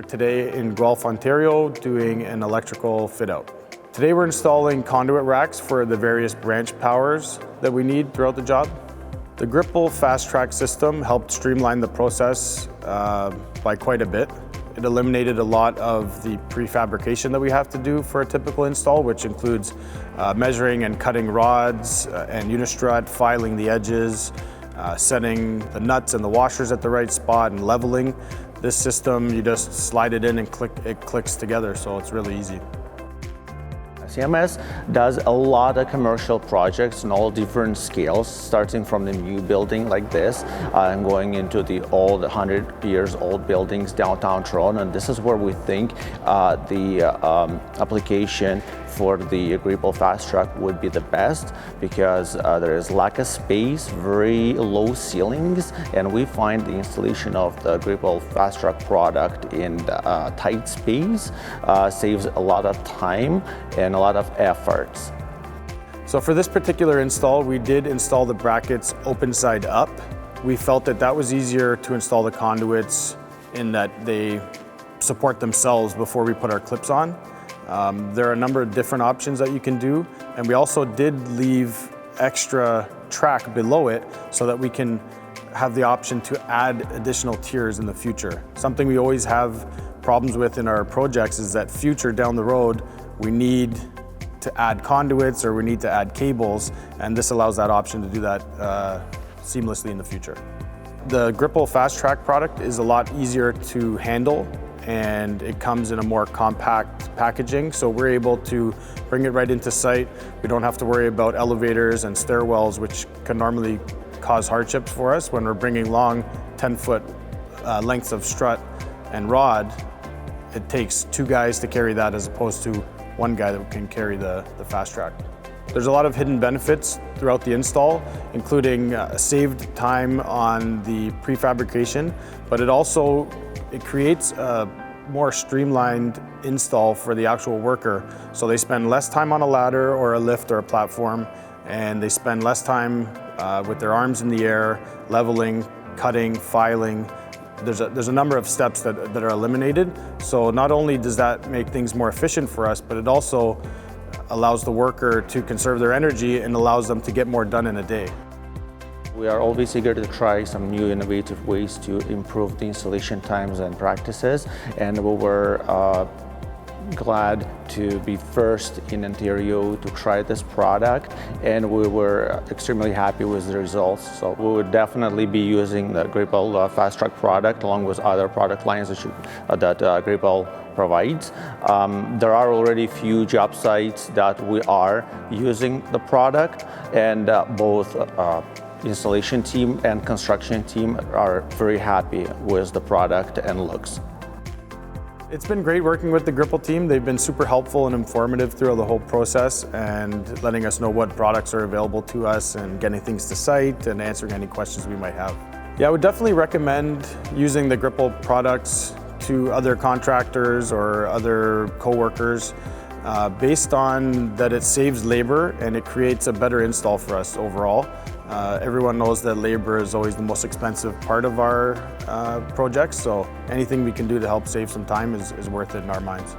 here today in Guelph, Ontario, doing an electrical fit-out. Today we're installing conduit racks for the various branch powers that we need throughout the job. The Gripple Fast Trak system helped streamline the process by quite a bit. It eliminated a lot of the prefabrication that we have to do for a typical install, which includes measuring and cutting rods and unistrut, filing the edges, setting the nuts and the washers at the right spot and leveling. This system, you just slide it in and it clicks together, so it's really easy. CMS does a lot of commercial projects in all different scales, starting from the new building like this and going into the old 100 years old buildings downtown Toronto. And this is where we think the application for the Gripple Fast Trak would be the best, because there is lack of space, very low ceilings, and we find the installation of the Gripple Fast Trak product in tight space saves a lot of time and a lot of efforts. So for this particular install, we did install the brackets open side up. We felt that that was easier to install the conduits in that they support themselves before we put our clips on. There are a number of different options that you can do, and we also did leave extra track below it so that we can have the option to add additional tiers in the future. Something we always have problems with in our projects is that future down the road, we need to add conduits or we need to add cables, and this allows that option to do that seamlessly in the future. The Gripple Fast Trak product is a lot easier to handle, and it comes in a more compact packaging, so we're able to bring it right into site. We don't have to worry about elevators and stairwells, which can normally cause hardships for us when we're bringing long 10-foot lengths of strut and rod. It takes two guys to carry that as opposed to one guy that can carry the Fast Trak. There's a lot of hidden benefits throughout the install, including saved time on the prefabrication, but it creates a more streamlined install for the actual worker. So they spend less time on a ladder or a lift or a platform, and they spend less time with their arms in the air, leveling, cutting, filing. There's a number of steps that are eliminated. So not only does that make things more efficient for us, but it also allows the worker to conserve their energy and allows them to get more done in a day. We are always eager to try some new innovative ways to improve the installation times and practices, and we were glad to be first in Ontario to try this product, and we were extremely happy with the results. So we would definitely be using the Gripple Fast Trak product along with other product lines that Gripple provides. There are already few job sites that we are using the product, and both installation team and construction team are very happy with the product and looks. It's been great working with the Gripple team. They've been super helpful and informative throughout the whole process and letting us know what products are available to us and getting things to site and answering any questions we might have. Yeah, I would definitely recommend using the Gripple products to other contractors or other co-workers based on that it saves labor and it creates a better install for us overall. Everyone knows that labor is always the most expensive part of our projects, so anything we can do to help save some time is worth it in our minds.